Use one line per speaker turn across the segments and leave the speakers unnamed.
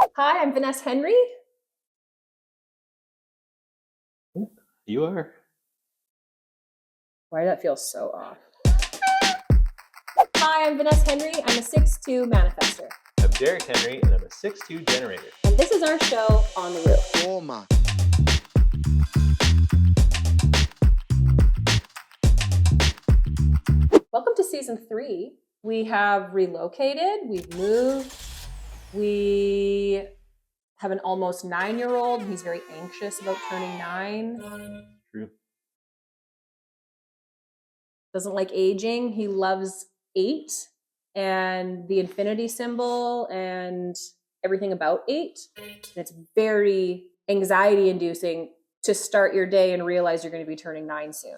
Hi, I'm Vaness Henry.
You are.
Why did that feel so off? Hi, I'm Vaness Henry. I'm a 6'2 manifestor.
I'm Derek Henry, and I'm a 6'2 generator.
And this is our show, On the Roof.
Oh my.
Welcome to season 3. We have relocated, we've moved, we have an almost 9-year-old. He's very anxious about turning 9.
True.
Doesn't like aging. He loves 8 and the infinity symbol and everything about 8. And it's very anxiety inducing to start your day and realize you're going to be turning 9 soon.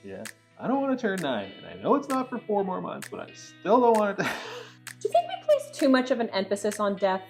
Yeah. I don't want to turn 9, and I know it's not for 4 more months, but I still don't want it to.
Do you think we place too much of an emphasis on death?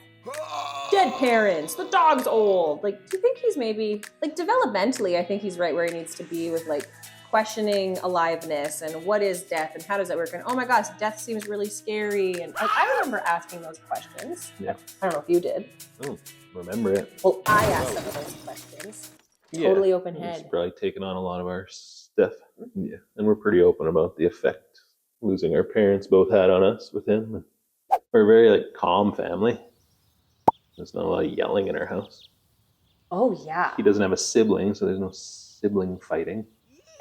Dead parents, the dog's old. Like, do you think he's maybe, like, developmentally, I think he's right where he needs to be with, like, questioning aliveness and what is death and how does that work? And oh my gosh, death seems really scary. And I remember asking those questions.
Yeah.
I don't know if you did.
Oh, remember it.
Well, I asked some of those questions. Totally open
He's
head.
probably taken on a lot of our stuff. Yeah. And we're pretty open about the effect losing our parents both had on us with him. We're a very, like, calm family. There's not a lot of yelling in our house.
Oh, yeah.
He doesn't have a sibling, so there's no sibling fighting.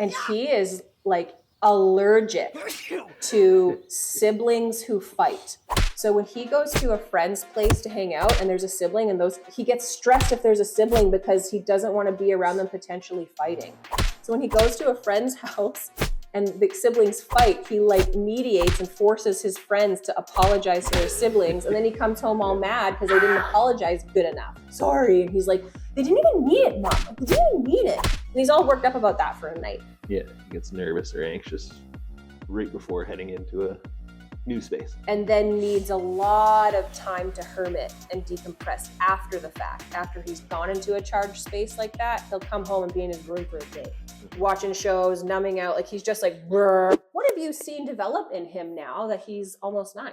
And he is, like, allergic to siblings who fight. So when he goes to a friend's place to hang out and there's a sibling and he gets stressed if there's a sibling because he doesn't want to be around them potentially fighting. So when he goes to a friend's house and the siblings fight, he, like, mediates and forces his friends to apologize to their siblings. And then he comes home all mad because they didn't apologize good enough. Sorry. And he's like, they didn't even mean it, Mom. They didn't even mean it. And he's all worked up about that for a night.
Yeah, he gets nervous or anxious right before heading into a new space.
And then needs a lot of time to hermit and decompress after the fact. After he's gone into a charged space like that, he'll come home and be in his room for a day, watching shows, numbing out. Like, he's just like, brr. What have you seen develop in him now that he's almost 9?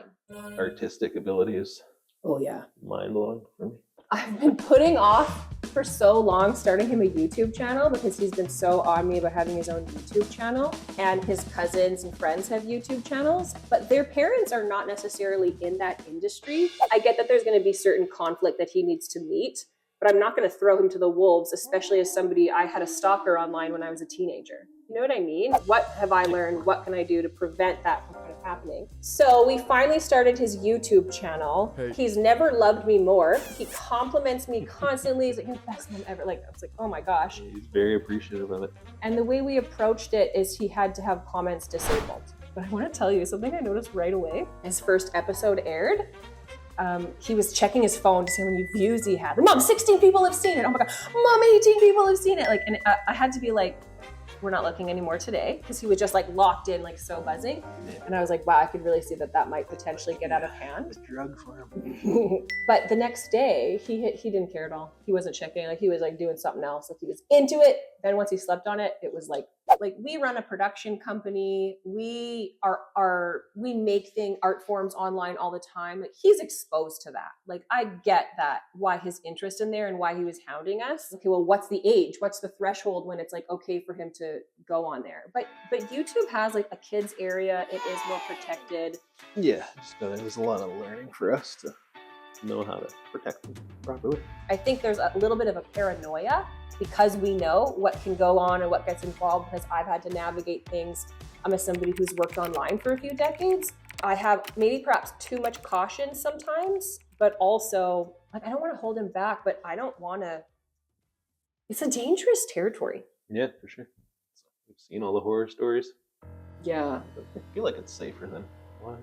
Artistic ability is mind-blowing for me.
I've been putting off for so long starting him a YouTube channel because he's been so on me about having his own YouTube channel, and his cousins and friends have YouTube channels, but their parents are not necessarily in that industry. I get that there's going to be certain conflict that he needs to meet, but I'm not going to throw him to the wolves, especially as somebody, I had a stalker online when I was a teenager. You know what I mean? What have I learned? What can I do to prevent that from kind of happening? So we finally started his YouTube channel.
Hey.
He's never loved me more. He compliments me constantly. He's like, you're the best mom ever. Like, I was like, oh my gosh.
He's very appreciative of it.
And the way we approached it is he had to have comments disabled. But I want to tell you something I noticed right away. His first episode aired. He was checking his phone to see how many views he had. Like, Mom, 16 people have seen it. Oh my God. Mom, 18 people have seen it. Like, and I had to be like, we're not looking anymore today, because he was just, like, locked in, like, so buzzing. And I was like, wow, I could really see that might potentially get out of hand.
A drug for him.
But the next day, he didn't care at all. He wasn't checking. Like, he was, like, doing something else. Like, he was into it. Then once he slept on it, it was like we run a production company. We make art forms online all the time. Like, he's exposed to that. Like, I get that, why his interest in there and why he was hounding us. Okay, well, what's the age? What's the threshold when it's, like, okay for him to go on there? But YouTube has, like, a kids area. It is more protected.
Yeah, there's a lot of learning for us to know how to protect them properly.
I think there's a little bit of a paranoia because we know what can go on and what gets involved, because I've had to navigate things. I'm as somebody who's worked online for a few decades. I have maybe perhaps too much caution sometimes, but also, like, I don't want to hold him back, but I don't want to. It's a dangerous territory.
Yeah, for sure. We've seen all the horror stories.
Yeah.
I feel like it's safer than it was.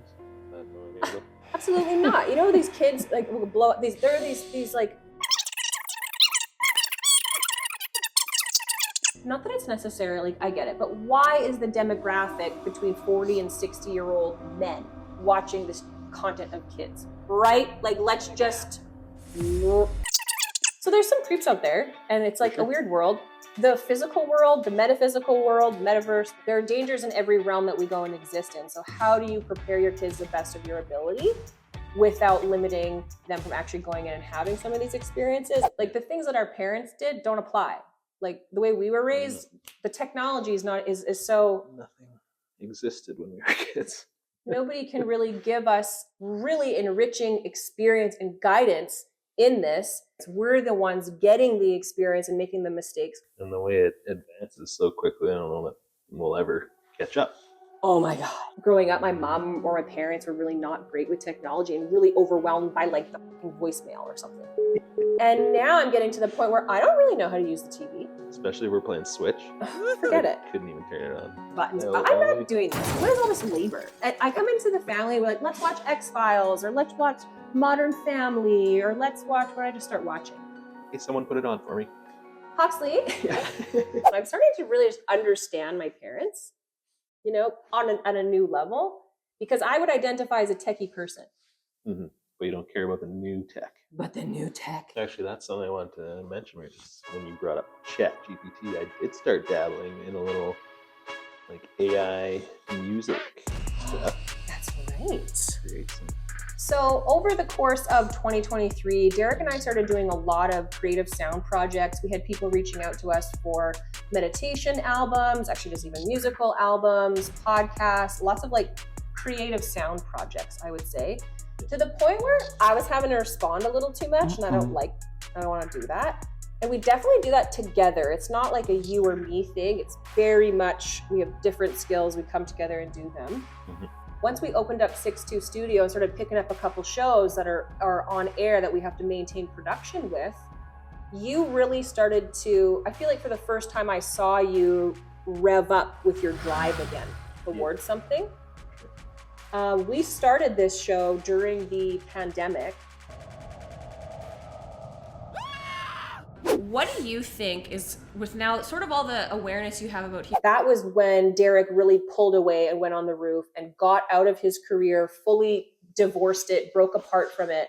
I have no idea.
Absolutely not. You know, these kids, like, will blow up these, there are these like, not that it's necessarily, I get it, but why is the demographic between 40 and 60-year-old men watching this content of kids, right? Like, let's just, so there's some creeps out there, and it's like a weird world. The physical world, the metaphysical world, metaverse, there are dangers in every realm that we go and exist in. So how do you prepare your kids the best of your ability? without limiting them from actually going in and having some of these experiences. Like the things that our parents did don't apply. Like the way we were raised, the technology is so...
Nothing existed when we were kids.
Nobody can really give us really enriching experience and guidance in this. We're the ones getting the experience and making the mistakes.
And the way it advances so quickly, I don't know that we'll ever catch up.
Oh my God. Growing up, my mom or my parents were really not great with technology and really overwhelmed by like the voicemail or something. And now I'm getting to the point where I don't really know how to use the TV.
Especially if we're playing Switch.
Forget it.
Couldn't even turn it on.
Buttons. I'm not doing this. What is all this labor? And I come into the family, we're like, let's watch X-Files, or let's watch Modern Family, or let's watch what I just start watching.
Hey, someone put it on for me.
Huxley. I'm starting to really just understand my parents, you know, on a new level, because I would identify as a techie person.
Mm-hmm. But you don't care about the new tech.
But the new tech.
Actually, that's something I wanted to mention. When you brought up ChatGPT, I did start dabbling in a little like AI music stuff.
That's right.
Create some.
So over the course of 2023, Derek and I started doing a lot of creative sound projects. We had people reaching out to us for meditation albums, actually just even musical albums, podcasts, lots of like creative sound projects, I would say. To the point where I was having to respond a little too much, and I don't want to do that. And we definitely do that together. It's not like a you or me thing. It's very much, we have different skills. We come together and do them. Mm-hmm. Once we opened up 6-2 Studio and started picking up a couple shows that are on air that we have to maintain production with, you really started to, I feel like for the first time I saw you rev up with your drive again towards something. We started this show during the pandemic.
What do you think is, with now sort of all the awareness you have about
that was when Derek really pulled away and went on the roof and got out of his career, fully divorced it, broke apart from it.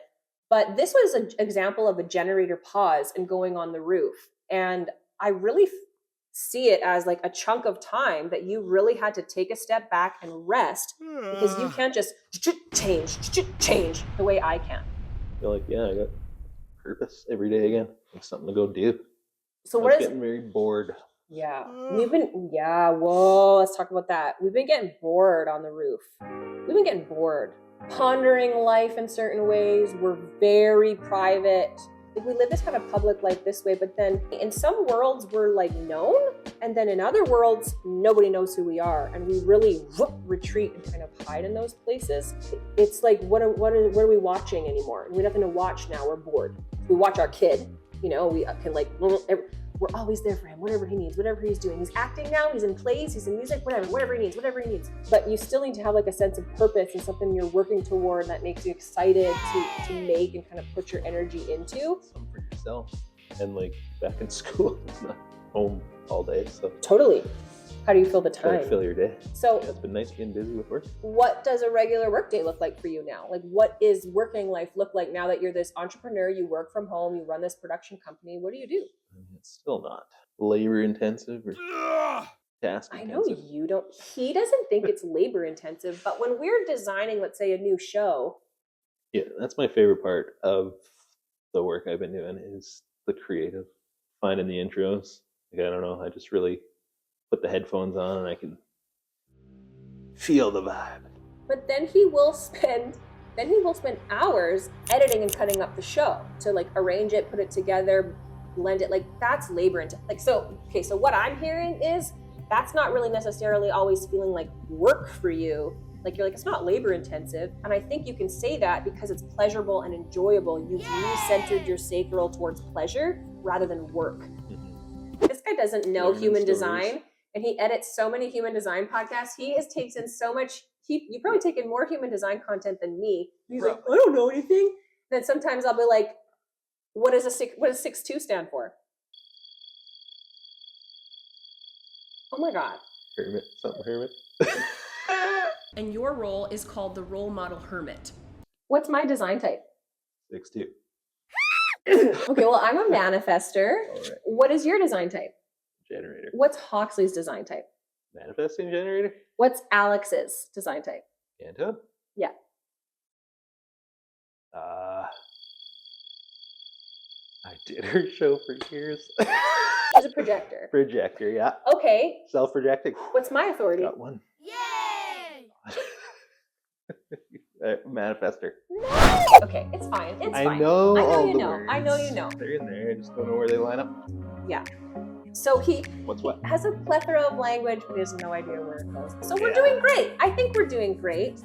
But this was an example of a generator pause and going on the roof. And I really see it as like a chunk of time that you really had to take a step back and rest, because you can't just change the way I can.
I feel like, yeah, I got purpose every day again. Like something to go do.
So
I was getting very bored.
Yeah. Whoa, let's talk about that. We've been getting bored on the roof. We've been getting bored. Pondering life in certain ways. We're very private. Like we live this kind of public life this way, but then in some worlds we're like known, and then in other worlds nobody knows who we are, and we really retreat and kind of hide in those places. It's like what are we watching anymore? We have nothing to watch now. We're bored. We watch our kid. You know, we can like, we're always there for him, whatever he needs, whatever he's doing. He's acting now, he's in plays, he's in music, whatever he needs. But you still need to have like a sense of purpose and something you're working toward that makes you excited to make and kind of put your energy into.
Something for yourself. And like back in school, it's not home all day. So
totally. How do you fill the
try
time?
to fill your day.
So
yeah, it's been nice getting busy with work.
What does a regular work day look like for you now? Like what is working life look like now that you're this entrepreneur, you work from home, you run this production company? What do you do?
It's still not labor intensive or task intensive.
I know you don't. He doesn't think it's labor intensive, but when we're designing, let's say, a new show.
Yeah, that's my favorite part of the work I've been doing is the creative, finding the intros. Like, I don't know, I just really put the headphones on and I can feel the vibe.
But then he will spend hours editing and cutting up the show to like arrange it, put it together, blend it. Like that's labor intensive. Like so what I'm hearing is that's not really necessarily always feeling like work for you. Like you're like, it's not labor intensive. And I think you can say that because it's pleasurable and enjoyable. You've recentered your sacral towards pleasure rather than work. Mm-hmm. This guy doesn't know human design, and he edits so many human design podcasts. He takes in so much. You've probably taken more human design content than me. He's like, I don't know anything. Then sometimes I'll be like, what does 6-2 stand for? Oh my God.
Hermit.
And your role is called the role model hermit.
What's my design type?
6-2.
Okay, well, I'm a manifestor.
Right.
What is your design type?
Generator.
What's Hawksley's design type?
Manifesting generator.
What's Alex's design type?
Canto.
Yeah.
I did her show for years.
She's a projector.
Projector, yeah.
Okay.
Self-projecting.
What's my authority?
Got one.
Yay!
Manifestor.
Okay, it's fine. It's
I
fine.
know
I know
all
you
the
know.
words.
I know you know.
They're in there. I just don't know where they line up.
Yeah. So he
What's what?
has a plethora of language, but he has no idea where it goes. So we're
Yeah.
doing great. I think we're doing great.